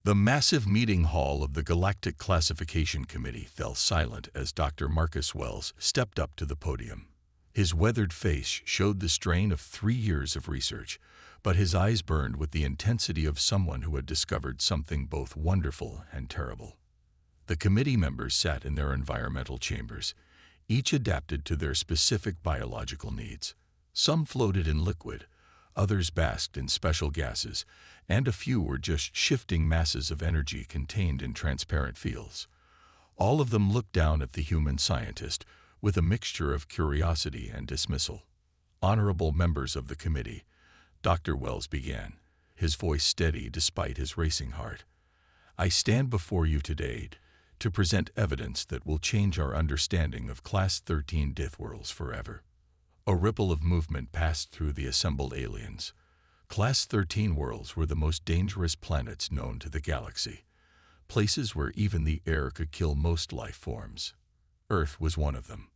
The massive meeting hall of the Galactic Classification Committee fell silent as Dr. Marcus Wells stepped up to the podium. His weathered face showed the strain of 3 years of research, but his eyes burned with the intensity of someone who had discovered something both wonderful and terrible. The committee members sat in their environmental chambers, each adapted to their specific biological needs. Some floated in liquid, others basked in special gases, and a few were just shifting masses of energy contained in transparent fields. All of them looked down at the human scientist with a mixture of curiosity and dismissal. "Honorable members of the committee," Dr. Wells began, his voice steady despite his racing heart. "I stand before you today to present evidence that will change our understanding of Class 13 Deathworlds forever." A ripple of movement passed through the assembled aliens. Class 13 worlds were the most dangerous planets known to the galaxy, places where even the air could kill most life forms. Earth was one of them.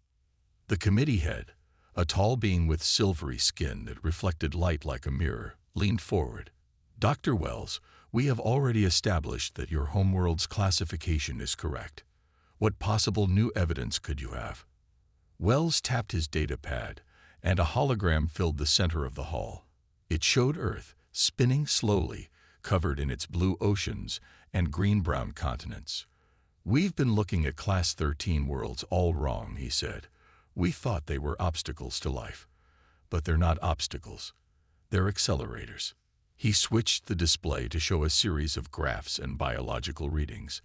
The committee head, a tall being with silvery skin that reflected light like a mirror, leaned forward. "Dr. Wells, we have already established that your homeworld's classification is correct. What possible new evidence could you have?" Wells tapped his data pad, and a hologram filled the center of the hall. It showed Earth, spinning slowly, covered in its blue oceans and green-brown continents. "We've been looking at Class 13 worlds all wrong," he said. "We thought they were obstacles to life. But they're not obstacles. They're accelerators." He switched the display to show a series of graphs and biological readings.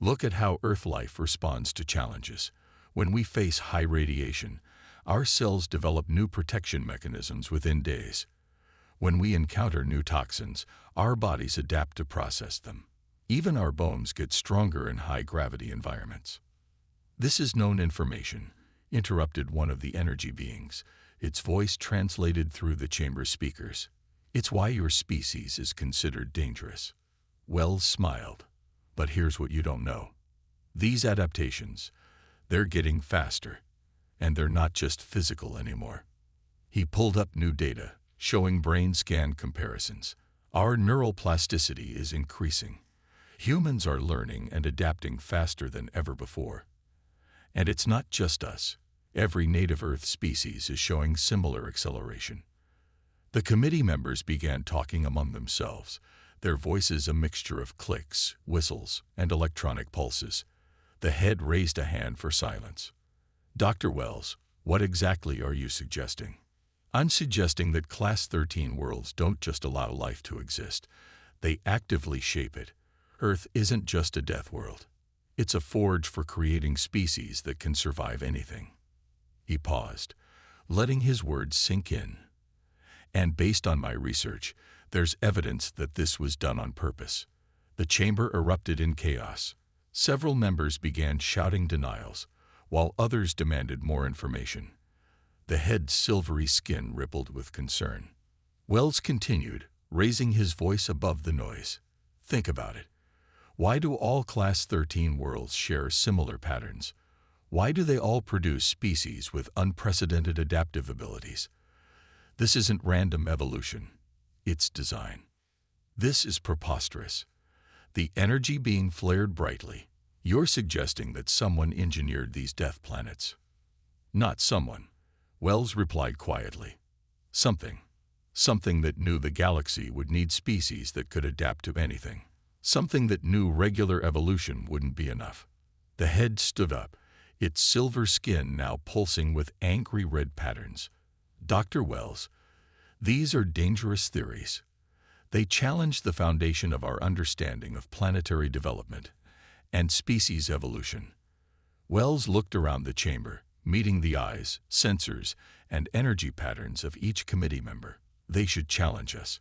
"Look at how Earth life responds to challenges. When we face high radiation, our cells develop new protection mechanisms within days. When we encounter new toxins, our bodies adapt to process them. Even our bones get stronger in high-gravity environments." "This is known information," interrupted one of the energy beings, its voice translated through the chamber speakers. "It's why your species is considered dangerous." Wells smiled. "But here's what you don't know. These adaptations, they're getting faster. And they're not just physical anymore." He pulled up new data, showing brain scan comparisons. "Our neural plasticity is increasing. Humans are learning and adapting faster than ever before. And it's not just us. Every native Earth species is showing similar acceleration." The committee members began talking among themselves, their voices a mixture of clicks, whistles, and electronic pulses. The head raised a hand for silence. "Dr. Wells, what exactly are you suggesting?" "I'm suggesting that Class 13 worlds don't just allow life to exist. They actively shape it. Earth isn't just a death world. It's a forge for creating species that can survive anything." He paused, letting his words sink in. "And based on my research, there's evidence that this was done on purpose." The chamber erupted in chaos. Several members began shouting denials, while others demanded more information. The head's silvery skin rippled with concern. Wells continued, raising his voice above the noise. "Think about it. Why do all Class 13 worlds share similar patterns? Why do they all produce species with unprecedented adaptive abilities? This isn't random evolution. It's design. This is preposterous. The energy being flared brightly. You're suggesting that someone engineered these death planets." "Not someone," Wells replied quietly. "Something. Something that knew the galaxy would need species that could adapt to anything. Something that knew regular evolution wouldn't be enough." The head stood up, its silver skin now pulsing with angry red patterns. "Dr. Wells, these are dangerous theories. They challenge the foundation of our understanding of planetary development and species evolution." Wells looked around the chamber, meeting the eyes, sensors, and energy patterns of each committee member. "They should challenge us.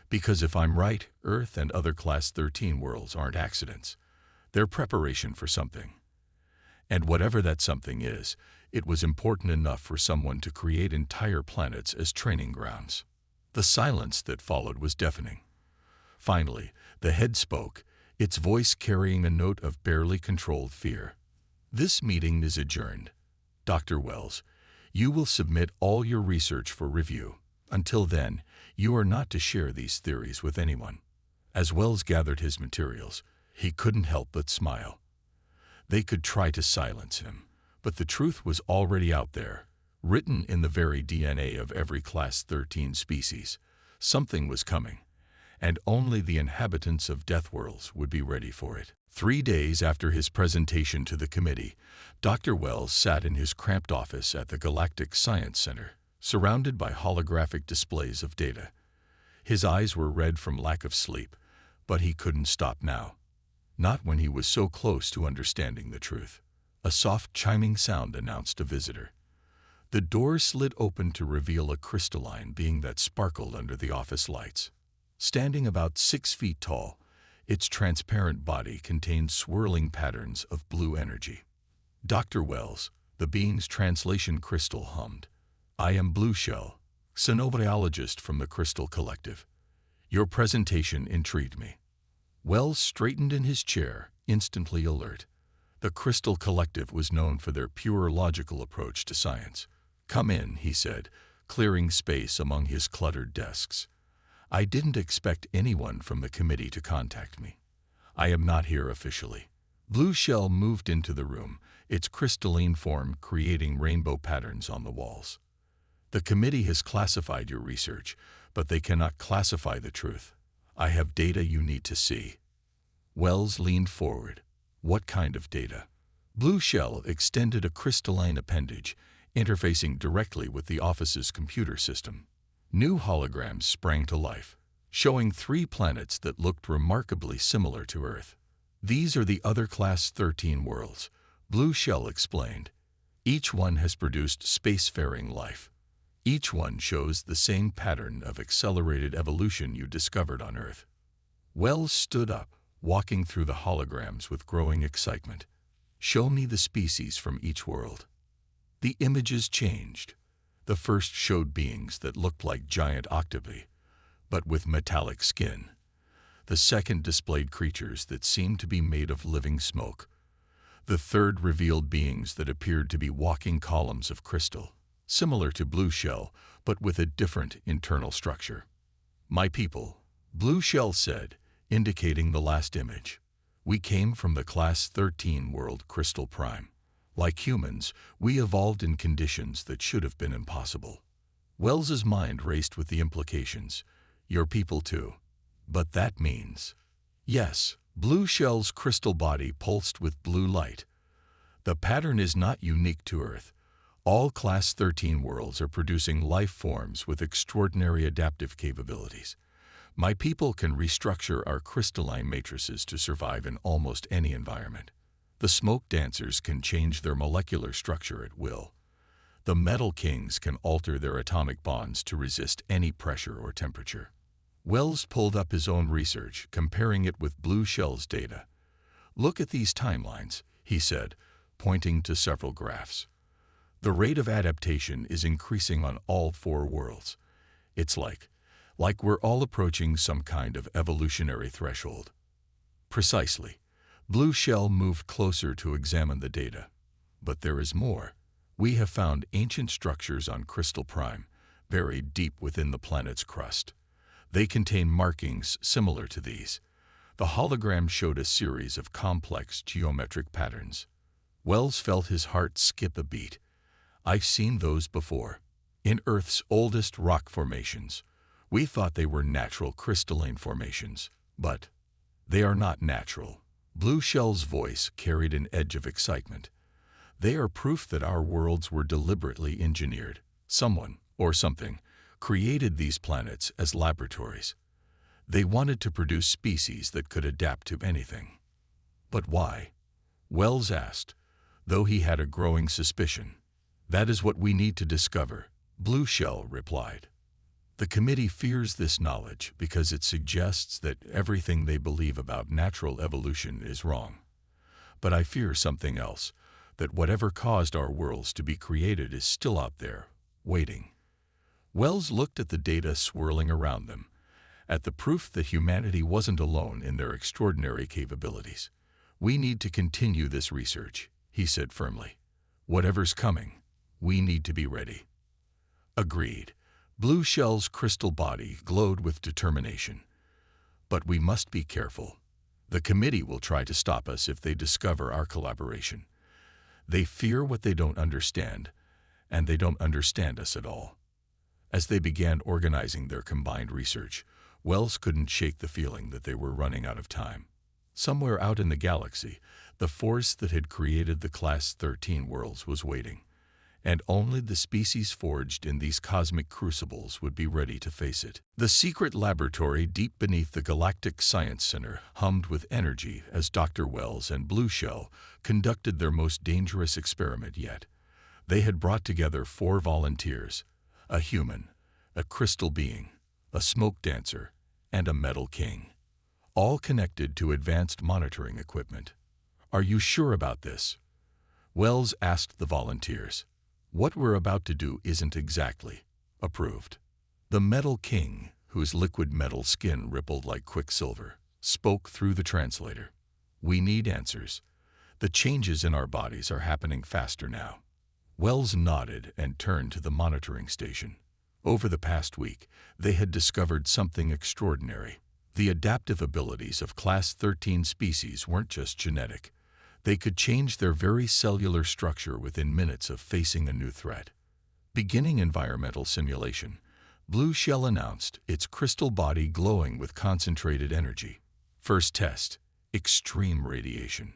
Because if I'm right, Earth and other Class 13 worlds aren't accidents. They're preparation for something. And whatever that something is, it was important enough for someone to create entire planets as training grounds." The silence that followed was deafening. Finally, the head spoke, its voice carrying a note of barely controlled fear. "This meeting is adjourned. Dr. Wells, you will submit all your research for review. Until then, you are not to share these theories with anyone." As Wells gathered his materials, he couldn't help but smile. They could try to silence him, but the truth was already out there, written in the very DNA of every Class 13 species. Something was coming, and only the inhabitants of Deathworlds would be ready for it. 3 days after his presentation to the committee, Dr. Wells sat in his cramped office at the Galactic Science Center, surrounded by holographic displays of data. His eyes were red from lack of sleep, but he couldn't stop now. Not when he was so close to understanding the truth. A soft chiming sound announced a visitor. The door slid open to reveal a crystalline being that sparkled under the office lights. Standing about 6 feet tall, its transparent body contained swirling patterns of blue energy. Dr. Wells, the being's translation crystal, hummed, "I am Blue Shell, xenobiologist from the Crystal Collective. Your presentation intrigued me." Wells straightened in his chair, instantly alert. The Crystal Collective was known for their pure logical approach to science. "Come in," he said, clearing space among his cluttered desks. "I didn't expect anyone from the committee to contact me. I am not here officially." Blue Shell moved into the room, its crystalline form creating rainbow patterns on the walls. "The committee has classified your research, but they cannot classify the truth. I have data you need to see." Wells leaned forward. "What kind of data?" Blue Shell extended a crystalline appendage, interfacing directly with the office's computer system. New holograms sprang to life, showing 3 planets that looked remarkably similar to Earth. "These are the other Class 13 worlds," Blue Shell explained. "Each one has produced spacefaring life. Each one shows the same pattern of accelerated evolution you discovered on Earth." Wells stood up, walking through the holograms with growing excitement. "Show me the species from each world." The images changed. The first showed beings that looked like giant octopi, but with metallic skin. The second displayed creatures that seemed to be made of living smoke. The third revealed beings that appeared to be walking columns of crystal, similar to Blue Shell, but with a different internal structure. "My people," Blue Shell said, indicating the last image. "We came from the Class 13 world Crystal Prime. Like humans, we evolved in conditions that should have been impossible." Wells's mind raced with the implications. "Your people too. But that means—" "Yes." Blue Shell's crystal body pulsed with blue light. "The pattern is not unique to Earth. All Class 13 worlds are producing life forms with extraordinary adaptive capabilities. My people can restructure our crystalline matrices to survive in almost any environment. The smoke dancers can change their molecular structure at will. The metal kings can alter their atomic bonds to resist any pressure or temperature." Wells pulled up his own research, comparing it with Blue Shell's data. "Look at these timelines," he said, pointing to several graphs. "The rate of adaptation is increasing on all 4 worlds. It's like we're all approaching some kind of evolutionary threshold." "Precisely." Blue Shell moved closer to examine the data. "But there is more. We have found ancient structures on Crystal Prime, buried deep within the planet's crust. They contain markings similar to these." The hologram showed a series of complex geometric patterns. Wells felt his heart skip a beat. "I've seen those before. In Earth's oldest rock formations. We thought they were natural crystalline formations, but they are not natural." Blue Shell's voice carried an edge of excitement. "They are proof that our worlds were deliberately engineered. Someone, or something, created these planets as laboratories. They wanted to produce species that could adapt to anything." "But why?" Wells asked, though he had a growing suspicion. "That is what we need to discover," Blue Shell replied. "The committee fears this knowledge because it suggests that everything they believe about natural evolution is wrong. But I fear something else, that whatever caused our worlds to be created is still out there, waiting." Wells looked at the data swirling around them, at the proof that humanity wasn't alone in their extraordinary capabilities. "We need to continue this research," he said firmly. "Whatever's coming, we need to be ready." "Agreed." Blue Shell's crystal body glowed with determination. But we must be careful. The committee will try to stop us if they discover our collaboration. They fear what they don't understand, and they don't understand us at all. As they began organizing their combined research, Wells couldn't shake the feeling that they were running out of time. Somewhere out in the galaxy, the force that had created the Class 13 worlds was waiting, and only the species forged in these cosmic crucibles would be ready to face it. The secret laboratory deep beneath the Galactic Science Center hummed with energy as Dr. Wells and Blue Shell conducted their most dangerous experiment yet. They had brought together 4 volunteers, a human, a crystal being, a smoke dancer, and a metal king, all connected to advanced monitoring equipment. "Are you sure about this?" Wells asked the volunteers. "What we're about to do isn't exactly approved." The metal king, whose liquid metal skin rippled like quicksilver, spoke through the translator. "We need answers. The changes in our bodies are happening faster now." Wells nodded and turned to the monitoring station. Over the past week, they had discovered something extraordinary. The adaptive abilities of Class 13 species weren't just genetic. They could change their very cellular structure within minutes of facing a new threat. Beginning environmental simulation, Blue Shell announced, its crystal body glowing with concentrated energy. First test, extreme radiation.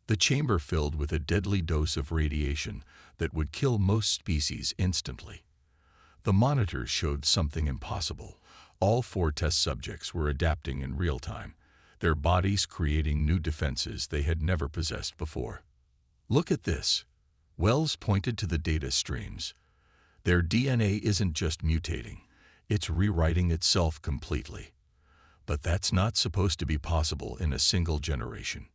The chamber filled with a deadly dose of radiation that would kill most species instantly. The monitors showed something impossible. All 4 test subjects were adapting in real time, their bodies creating new defenses they had never possessed before. "Look at this." Wells pointed to the data streams. "Their DNA isn't just mutating, it's rewriting itself completely. But that's not supposed to be possible in a single generation."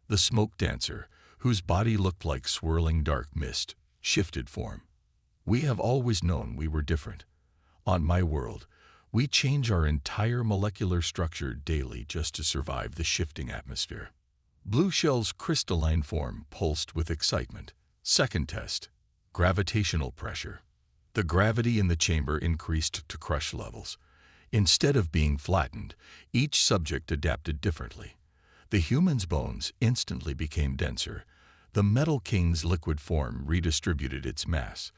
The smoke dancer, whose body looked like swirling dark mist, shifted form. "We have always known we were different. On my world, we change our entire molecular structure daily just to survive the shifting atmosphere." Blue Shell's crystalline form pulsed with excitement. Second test, gravitational pressure. The gravity in the chamber increased to crush levels. Instead of being flattened, each subject adapted differently. The human's bones instantly became denser. The metal king's liquid form redistributed its mass.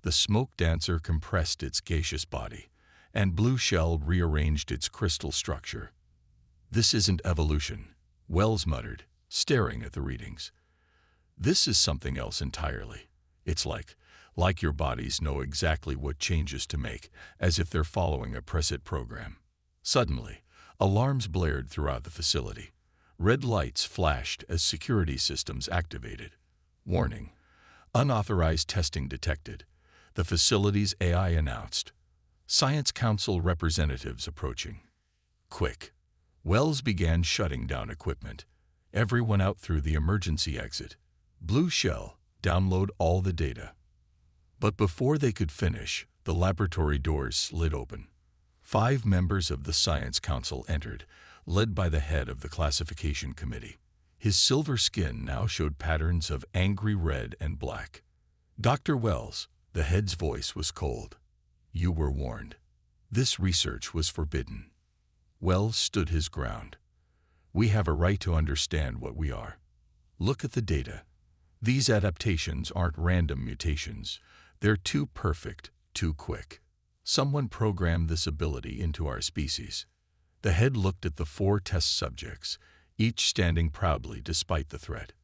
The smoke dancer compressed its gaseous body, and Blue Shell rearranged its crystal structure. "This isn't evolution," Wells muttered, staring at the readings. "This is something else entirely. It's like your bodies know exactly what changes to make, as if they're following a preset program." Suddenly, alarms blared throughout the facility. Red lights flashed as security systems activated. "Warning, unauthorized testing detected," the facility's AI announced. "Science Council representatives approaching." "Quick." Wells began shutting down equipment. "Everyone out through the emergency exit. Blue Shell, download all the data." But before they could finish, the laboratory doors slid open. 5 members of the Science Council entered, led by the head of the classification committee. His silver skin now showed patterns of angry red and black. "Dr. Wells," the head's voice was cold. "You were warned. This research was forbidden." Wells stood his ground. "We have a right to understand what we are. Look at the data. These adaptations aren't random mutations. They're too perfect, too quick. Someone programmed this ability into our species." The head looked at the 4 test subjects, each standing proudly despite the threat.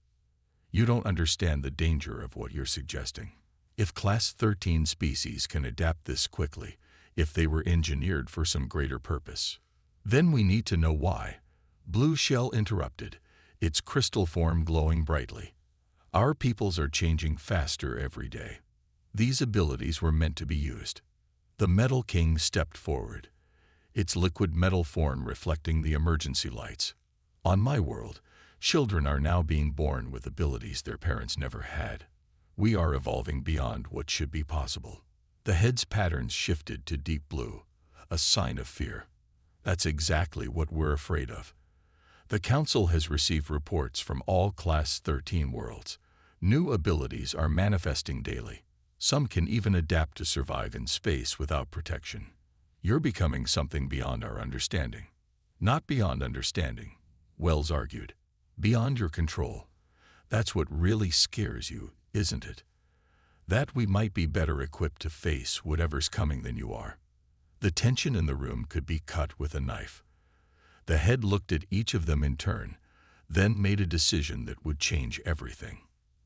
"You don't understand the danger of what you're suggesting. If Class 13 species can adapt this quickly, if they were engineered for some greater purpose, then we need to know why." Blue Shell interrupted, its crystal form glowing brightly. "Our peoples are changing faster every day. These abilities were meant to be used." The Metal King stepped forward, its liquid metal form reflecting the emergency lights. "On my world, children are now being born with abilities their parents never had. We are evolving beyond what should be possible." The head's patterns shifted to deep blue, a sign of fear. "That's exactly what we're afraid of. The Council has received reports from all Class 13 worlds. New abilities are manifesting daily. Some can even adapt to survive in space without protection. You're becoming something beyond our understanding." Not beyond understanding, Wells argued. Beyond your control. That's what really scares you, isn't it? That we might be better equipped to face whatever's coming than you are. The tension in the room could be cut with a knife. The head looked at each of them in turn, then made a decision that would change everything.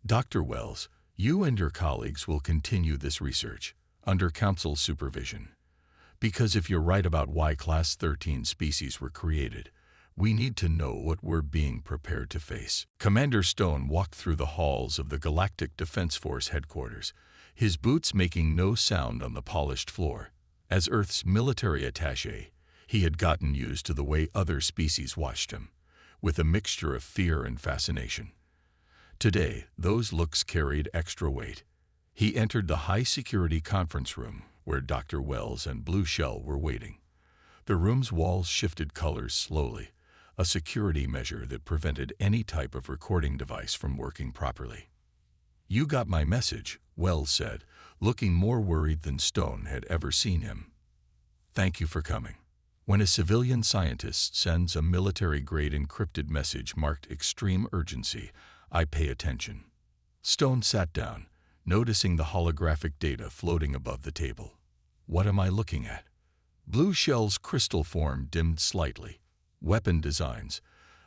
Dr. Wells, you and your colleagues will continue this research, under Council's supervision. Because if you're right about why Class 13 species were created, we need to know what we're being prepared to face. Commander Stone walked through the halls of the Galactic Defense Force headquarters, his boots making no sound on the polished floor. As Earth's military attaché, he had gotten used to the way other species watched him, with a mixture of fear and fascination. Today, those looks carried extra weight. He entered the high-security conference room, where Dr. Wells and Blue Shell were waiting. The room's walls shifted colors slowly, a security measure that prevented any type of recording device from working properly. "You got my message," Wells said, looking more worried than Stone had ever seen him. "Thank you for coming." When a civilian scientist sends a military-grade encrypted message marked extreme urgency, I pay attention. Stone sat down, noticing the holographic data floating above the table. What am I looking at? Blue Shell's crystal form dimmed slightly. Weapon designs.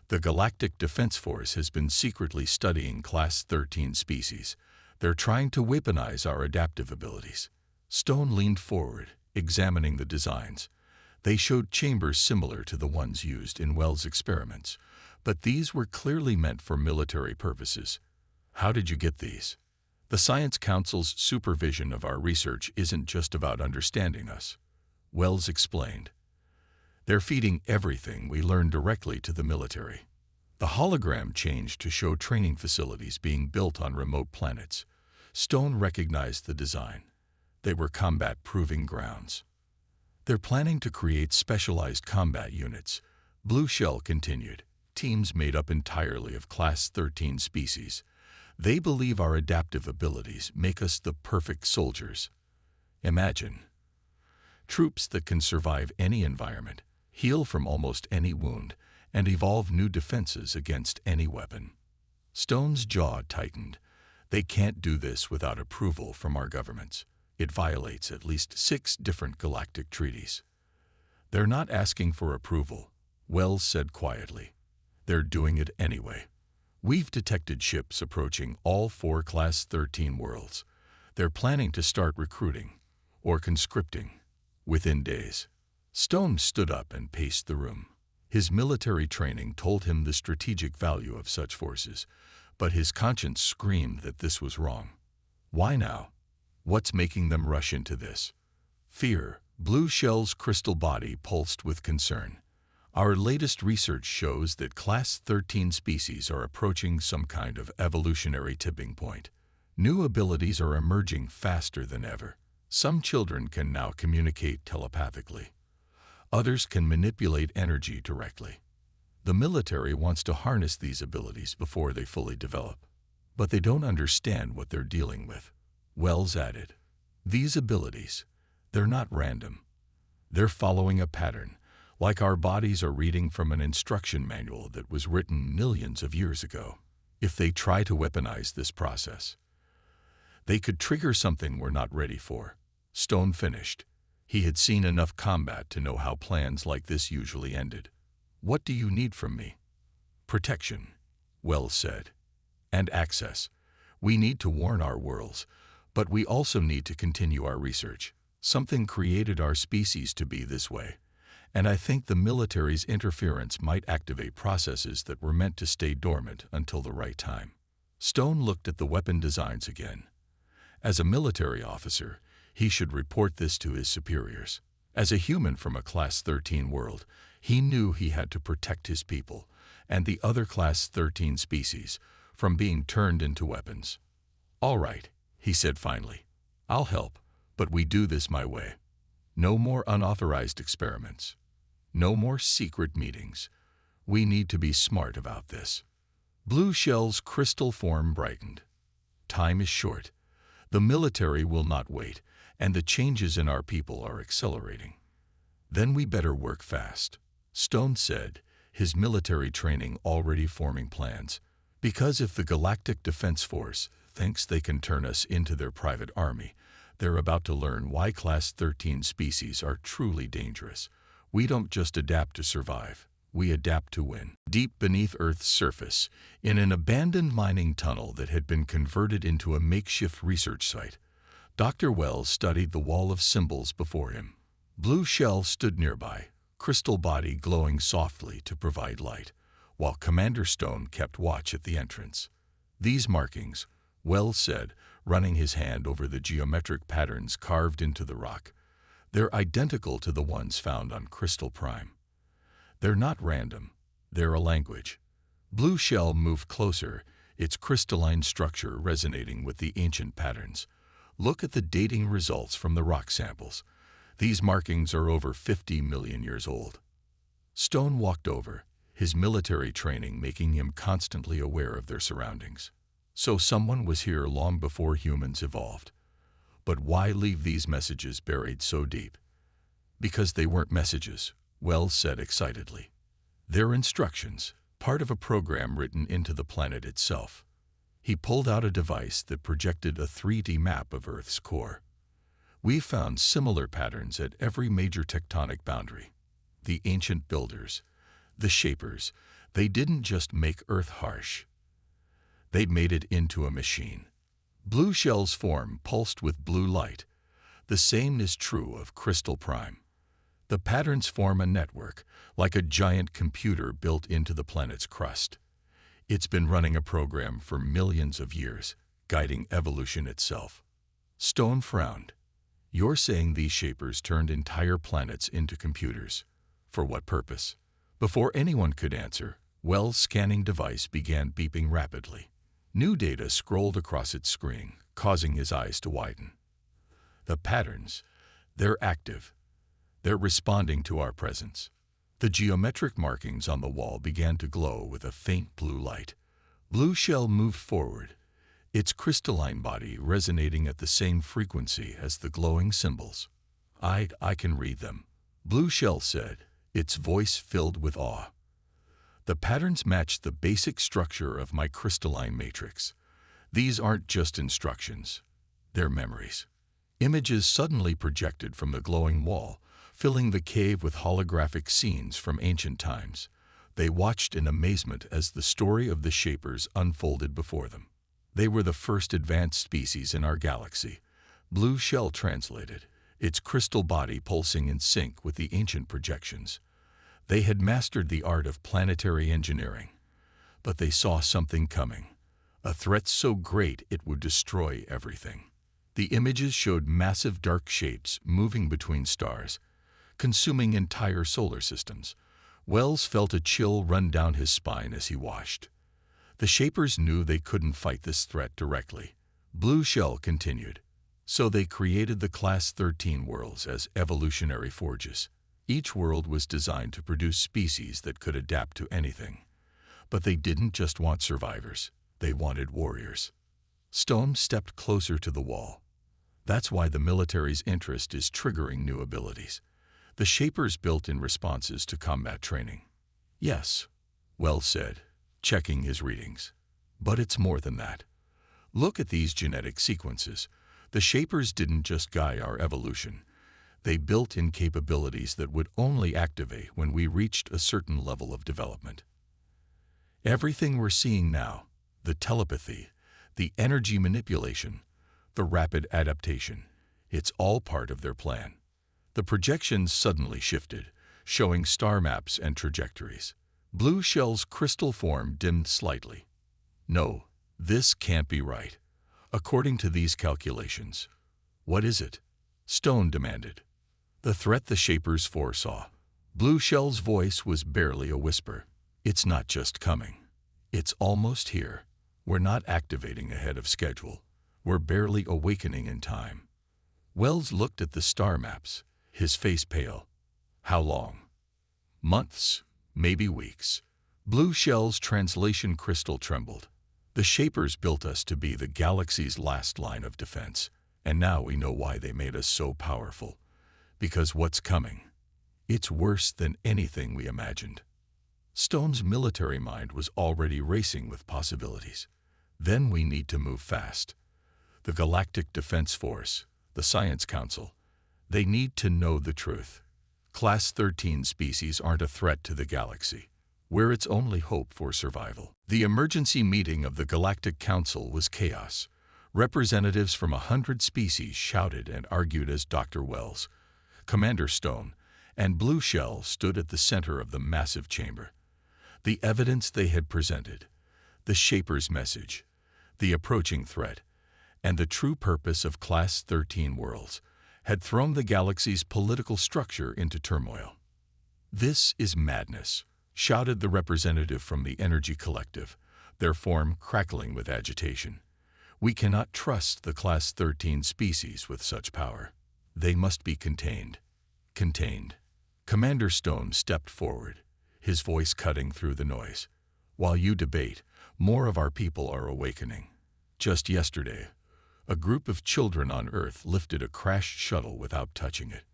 The Galactic Defense Force has been secretly studying Class 13 species. They're trying to weaponize our adaptive abilities. Stone leaned forward, examining the designs. They showed chambers similar to the ones used in Wells' experiments, but these were clearly meant for military purposes. How did you get these? The Science Council's supervision of our research isn't just about understanding us, Wells explained. They're feeding everything we learn directly to the military. The hologram changed to show training facilities being built on remote planets. Stone recognized the design. They were combat-proving grounds. They're planning to create specialized combat units, Blue Shell continued, teams made up entirely of Class 13 species. They believe our adaptive abilities make us the perfect soldiers. Imagine. Troops that can survive any environment, heal from almost any wound, and evolve new defenses against any weapon. Stone's jaw tightened. They can't do this without approval from our governments. It violates at least 6 different galactic treaties. They're not asking for approval, Wells said quietly. They're doing it anyway. We've detected ships approaching all 4 Class 13 worlds. They're planning to start recruiting, or conscripting, within days. Stone stood up and paced the room. His military training told him the strategic value of such forces, but his conscience screamed that this was wrong. Why now? What's making them rush into this? Fear. Blue Shell's crystal body pulsed with concern. Our latest research shows that Class 13 species are approaching some kind of evolutionary tipping point. New abilities are emerging faster than ever. Some children can now communicate telepathically. Others can manipulate energy directly. The military wants to harness these abilities before they fully develop. But they don't understand what they're dealing with. Wells added, these abilities, they're not random. They're following a pattern, like our bodies are reading from an instruction manual that was written millions of years ago. If they try to weaponize this process, they could trigger something we're not ready for. Stone finished. He had seen enough combat to know how plans like this usually ended. What do you need from me? Protection, Wells said. And access. We need to warn our worlds, but we also need to continue our research. Something created our species to be this way, and I think the military's interference might activate processes that were meant to stay dormant until the right time. Stone looked at the weapon designs again. As a military officer, he should report this to his superiors. As a human from a Class 13 world, he knew he had to protect his people and the other Class 13 species from being turned into weapons. All right, he said finally. I'll help, but we do this my way. No more unauthorized experiments. No more secret meetings. We need to be smart about this. Blue Shell's crystal form brightened. Time is short. The military will not wait, and the changes in our people are accelerating. Then we better work fast. Stone said, his military training already forming plans. Because if the Galactic Defense Force thinks they can turn us into their private army, they're about to learn why Class 13 species are truly dangerous. We don't just adapt to survive, we adapt to win. Deep beneath Earth's surface, in an abandoned mining tunnel that had been converted into a makeshift research site, Dr. Wells studied the wall of symbols before him. Blue Shell stood nearby, crystal body glowing softly to provide light, while Commander Stone kept watch at the entrance. These markings, Wells said, running his hand over the geometric patterns carved into the rock, they're identical to the ones found on Crystal Prime. They're not random, they're a language. Blue Shell moved closer, its crystalline structure resonating with the ancient patterns. Look at the dating results from the rock samples. These markings are over 50 million years old. Stone walked over, his military training making him constantly aware of their surroundings. So someone was here long before humans evolved. But why leave these messages buried so deep? Because they weren't messages, Wells said excitedly. They're instructions, part of a program written into the planet itself. He pulled out a device that projected a 3D map of Earth's core. We found similar patterns at every major tectonic boundary. The ancient builders, the shapers, they didn't just make Earth harsh. They made it into a machine. Blue Shell's form pulsed with blue light. The same is true of Crystal Prime. The patterns form a network, like a giant computer built into the planet's crust. It's been running a program for millions of years, guiding evolution itself. Stone frowned. You're saying these shapers turned entire planets into computers. For what purpose? Before anyone could answer, Wells' scanning device began beeping rapidly. New data scrolled across its screen, causing his eyes to widen. The patterns, they're active. They're responding to our presence. The geometric markings on the wall began to glow with a faint blue light. Blue Shell moved forward, its crystalline body resonating at the same frequency as the glowing symbols. I can read them, Blue Shell said, its voice filled with awe. The patterns match the basic structure of my crystalline matrix. These aren't just instructions, they're memories. Images suddenly projected from the glowing wall, filling the cave with holographic scenes from ancient times. They watched in amazement as the story of the shapers unfolded before them. They were the first advanced species in our galaxy. Blue Shell translated, its crystal body pulsing in sync with the ancient projections. They had mastered the art of planetary engineering, but they saw something coming, a threat so great it would destroy everything. The images showed massive dark shapes moving between stars, consuming entire solar systems. Wells felt a chill run down his spine as he watched. The shapers knew they couldn't fight this threat directly. Blue Shell continued. So they created the Class 13 worlds as evolutionary forges. Each world was designed to produce species that could adapt to anything. But they didn't just want survivors, they wanted warriors. Stone stepped closer to the wall. That's why the military's interest is triggering new abilities. The shapers built in responses to combat training. Yes, Wells said, checking his readings. But it's more than that. Look at these genetic sequences. The shapers didn't just guide our evolution. They built in capabilities that would only activate when we reached a certain level of development. Everything we're seeing now, the telepathy, the energy manipulation, the rapid adaptation, it's all part of their plan. The projections suddenly shifted, showing star maps and trajectories. Blue Shell's crystal form dimmed slightly. No, this can't be right. According to these calculations. What is it? Stone demanded. The threat the shapers foresaw. Blue Shell's voice was barely a whisper. It's not just coming. It's almost here. We're not activating ahead of schedule. We're barely awakening in time. Wells looked at the star maps, his face pale. How long? Months, maybe weeks. Blue Shell's translation crystal trembled. The shapers built us to be the galaxy's last line of defense, and now we know why they made us so powerful. Because what's coming? It's worse than anything we imagined. Stone's military mind was already racing with possibilities. Then we need to move fast. The Galactic Defense Force, the Science Council, they need to know the truth. Class 13 species aren't a threat to the galaxy. We're its only hope for survival. The emergency meeting of the Galactic Council was chaos. Representatives from 100 species shouted and argued as Dr. Wells, Commander Stone, and Blue Shell stood at the center of the massive chamber. The evidence they had presented, the Shaper's message, the approaching threat, and the true purpose of Class 13 worlds had thrown the galaxy's political structure into turmoil. "This is madness," shouted the representative from the Energy Collective, their form crackling with agitation. "We cannot trust the Class 13 species with such power. They must be contained." Contained. Commander Stone stepped forward, his voice cutting through the noise. "While you debate, more of our people are awakening. Just yesterday, a group of children on Earth lifted a crashed shuttle without touching it.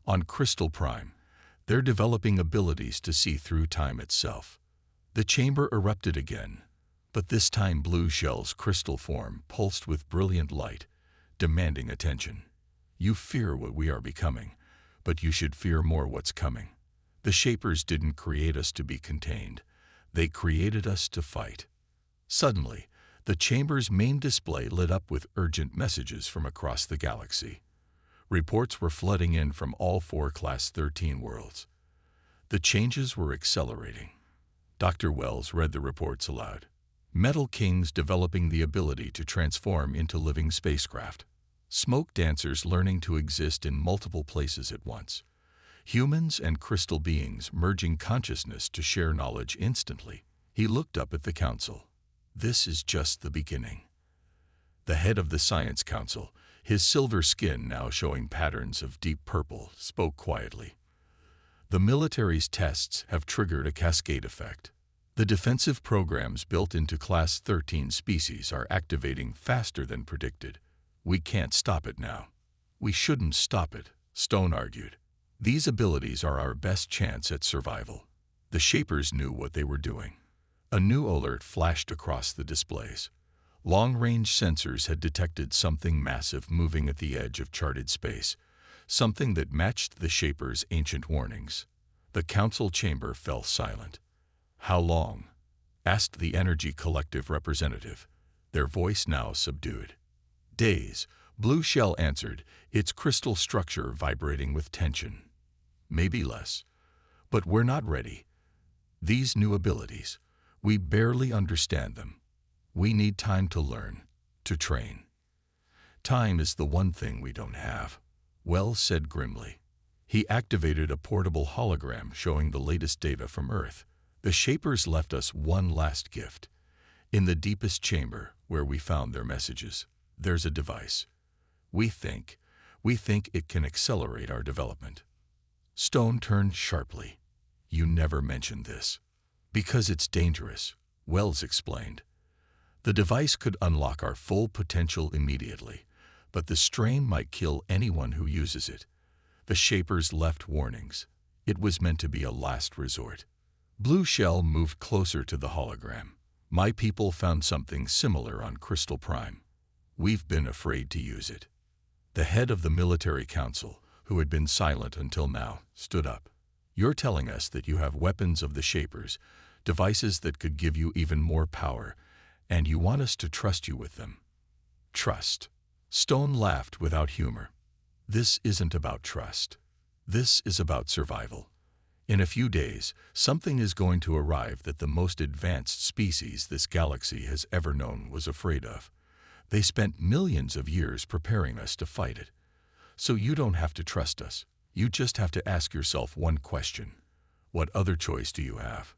On Crystal Prime, they're developing abilities to see through time itself." The chamber erupted again, but this time Blue Shell's crystal form pulsed with brilliant light, demanding attention. "You fear what we are becoming, but you should fear more what's coming. The Shapers didn't create us to be contained. They created us to fight." Suddenly, the chamber's main display lit up with urgent messages from across the galaxy. Reports were flooding in from all 4 Class 13 worlds. The changes were accelerating. Dr. Wells read the reports aloud. Metal Kings developing the ability to transform into living spacecraft. Smoke dancers learning to exist in multiple places at once. Humans and crystal beings merging consciousness to share knowledge instantly. He looked up at the council. This is just the beginning. The head of the Science Council, his silver skin now showing patterns of deep purple, spoke quietly. "The military's tests have triggered a cascade effect. The defensive programs built into Class 13 species are activating faster than predicted. We can't stop it now." "We shouldn't stop it," Stone argued. "These abilities are our best chance at survival." The Shapers knew what they were doing. A new alert flashed across the displays. Long-range sensors had detected something massive moving at the edge of charted space, something that matched the Shapers' ancient warnings. The council chamber fell silent. "How long?" asked the Energy Collective representative, their voice now subdued. "Days," Blue Shell answered, its crystal structure vibrating with tension. "Maybe less. But we're not ready. These new abilities, we barely understand them. We need time to learn, to train." "Time is the one thing we don't have," Wells said grimly. He activated a portable hologram showing the latest data from Earth. "The Shapers left us one last gift. In the deepest chamber, where we found their messages, there's a device. We think it can accelerate our development." Stone turned sharply. "You never mentioned this." "Because it's dangerous," Wells explained. "The device could unlock our full potential immediately, but the strain might kill anyone who uses it. The Shapers left warnings. It was meant to be a last resort." Blue Shell moved closer to the hologram. "My people found something similar on Crystal Prime. We've been afraid to use it." The head of the military council, who had been silent until now, stood up. "You're telling us that you have weapons of the Shapers, devices that could give you even more power, and you want us to trust you with them." "Trust." Stone laughed without humor. "This isn't about trust. This is about survival. In a few days, something is going to arrive that the most advanced species this galaxy has ever known was afraid of. They spent millions of years preparing us to fight it. So you don't have to trust us. You just have to ask yourself one question. What other choice do you have?"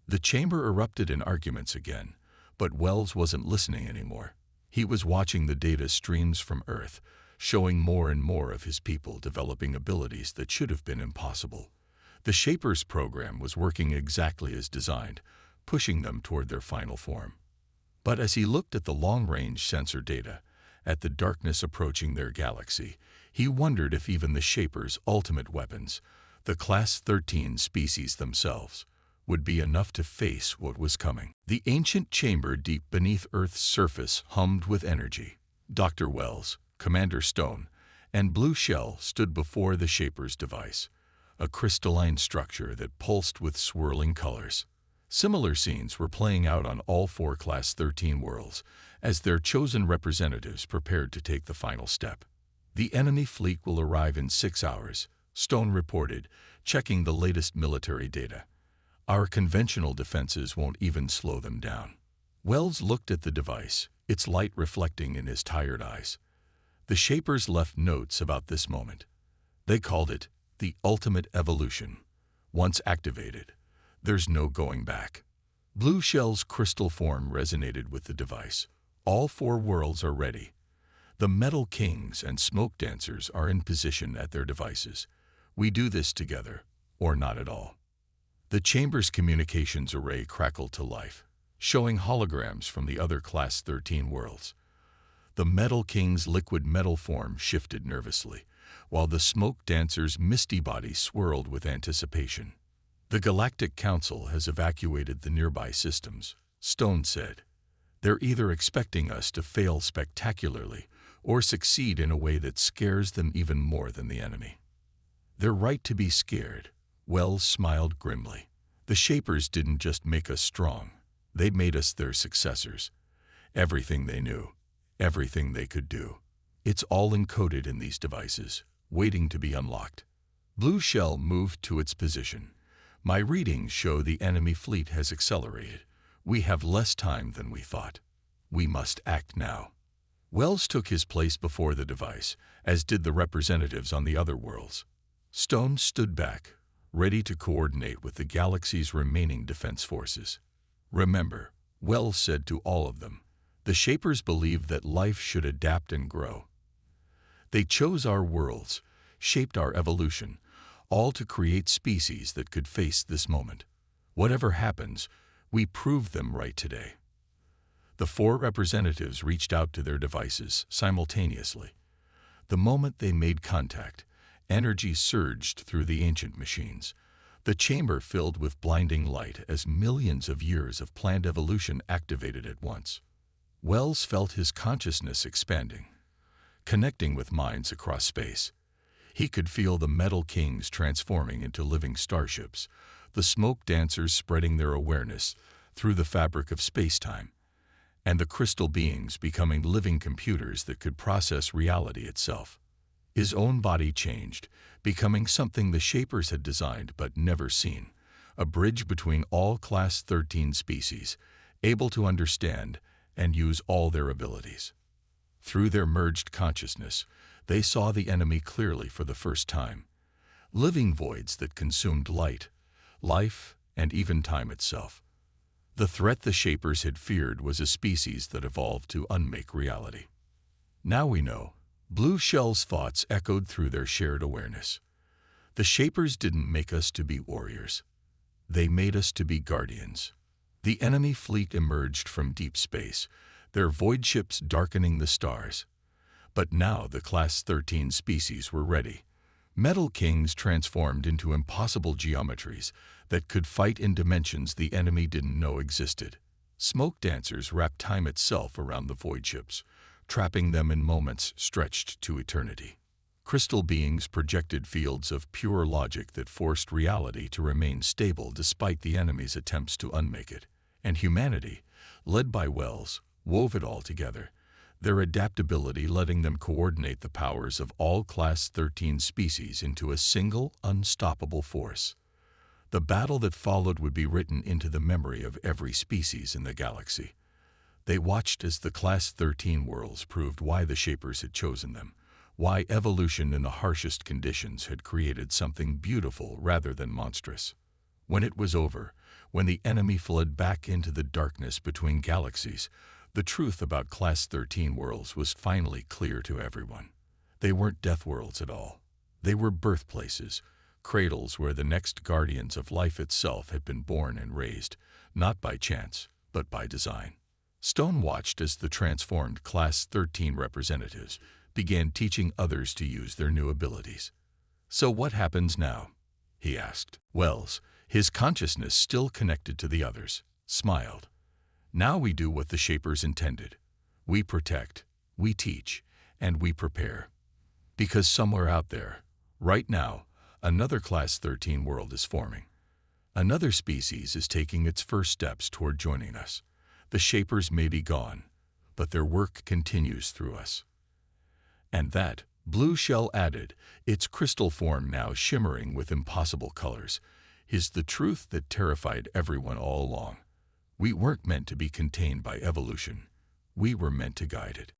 The chamber erupted in arguments again, but Wells wasn't listening anymore. He was watching the data streams from Earth, showing more and more of his people developing abilities that should have been impossible. The Shapers program was working exactly as designed, pushing them toward their final form. But as he looked at the long-range sensor data, at the darkness approaching their galaxy, he wondered if even the Shapers' ultimate weapons, The Class 13 species themselves would be enough to face what was coming. The ancient chamber deep beneath Earth's surface hummed with energy. Dr. Wells, Commander Stone, and Blue Shell stood before the Shaper's device, a crystalline structure that pulsed with swirling colors. Similar scenes were playing out on all 4 Class 13 worlds as their chosen representatives prepared to take the final step. The enemy fleet will arrive in 6 hours, Stone reported, checking the latest military data. Our conventional defenses won't even slow them down. Wells looked at the device, its light reflecting in his tired eyes. The Shapers left notes about this moment. They called it the ultimate evolution. Once activated, there's no going back. Blue Shell's crystal form resonated with the device. All 4 worlds are ready. The Metal Kings and Smoke Dancers are in position at their devices. We do this together, or not at all. The chamber's communications array crackled to life, showing holograms from the other Class 13 worlds. The Metal King's liquid metal form shifted nervously, while the Smoke Dancer's misty body swirled with anticipation. The Galactic Council has evacuated the nearby systems, Stone said. They're either expecting us to fail spectacularly or succeed in a way that scares them even more than the enemy. They're right to be scared. Wells smiled grimly. The Shapers didn't just make us strong. They made us their successors. Everything they knew, everything they could do. It's all encoded in these devices, waiting to be unlocked. Blue Shell moved to its position. My readings show the enemy fleet has accelerated. We have less time than we thought. We must act now. Wells took his place before the device, as did the representatives on the other worlds. Stone stood back, ready to coordinate with the galaxy's remaining defense forces. Remember, Wells said to all of them, the Shapers believe that life should adapt and grow. They chose our worlds, shaped our evolution, all to create species that could face this moment. Whatever happens, we proved them right today. The 4 representatives reached out to their devices simultaneously. The moment they made contact, energy surged through the ancient machines. The chamber filled with blinding light as millions of years of planned evolution activated at once. Wells felt his consciousness expanding, connecting with minds across space. He could feel the Metal Kings transforming into living starships, the Smoke Dancers spreading their awareness through the fabric of space-time, and the crystal beings becoming living computers that could process reality itself. His own body changed, becoming something the Shapers had designed but never seen, a bridge between all Class 13 species, able to understand and use all their abilities. Through their merged consciousness, they saw the enemy clearly for the first time. Living voids that consumed light, life, and even time itself. The threat the Shapers had feared was a species that evolved to unmake reality. Now we know. Blue Shell's thoughts echoed through their shared awareness. The Shapers didn't make us to be warriors. They made us to be guardians. The enemy fleet emerged from deep space, their void ships darkening the stars. But now the Class 13 species were ready. Metal Kings transformed into impossible geometries that could fight in dimensions the enemy didn't know existed. Smoke Dancers wrapped time itself around the void ships, trapping them in moments stretched to eternity. Crystal beings projected fields of pure logic that forced reality to remain stable despite the enemy's attempts to unmake it. And humanity, led by Wells, wove it all together, their adaptability letting them coordinate the powers of all Class 13 species into a single, unstoppable force. The battle that followed would be written into the memory of every species in the galaxy. They watched as the Class 13 worlds proved why the Shapers had chosen them, why evolution in the harshest conditions had created something beautiful rather than monstrous. When it was over, when the enemy fled back into the darkness between galaxies, the truth about Class 13 worlds was finally clear to everyone. They weren't Deathworlds at all. They were birthplaces, cradles where the next guardians of life itself had been born and raised, not by chance, but by design. Stone watched as the transformed Class 13 representatives began teaching others to use their new abilities. So what happens now? he asked. Wells, his consciousness still connected to the others, smiled. Now we do what the Shapers intended. We protect, we teach, and we prepare. Because somewhere out there, right now, another Class 13 world is forming. Another species is taking its first steps toward joining us. The Shapers may be gone, but their work continues through us. And that, Blue Shell added, its crystal form now shimmering with impossible colors, is the truth that terrified everyone all along. We weren't meant to be contained by evolution. We were meant to guide it.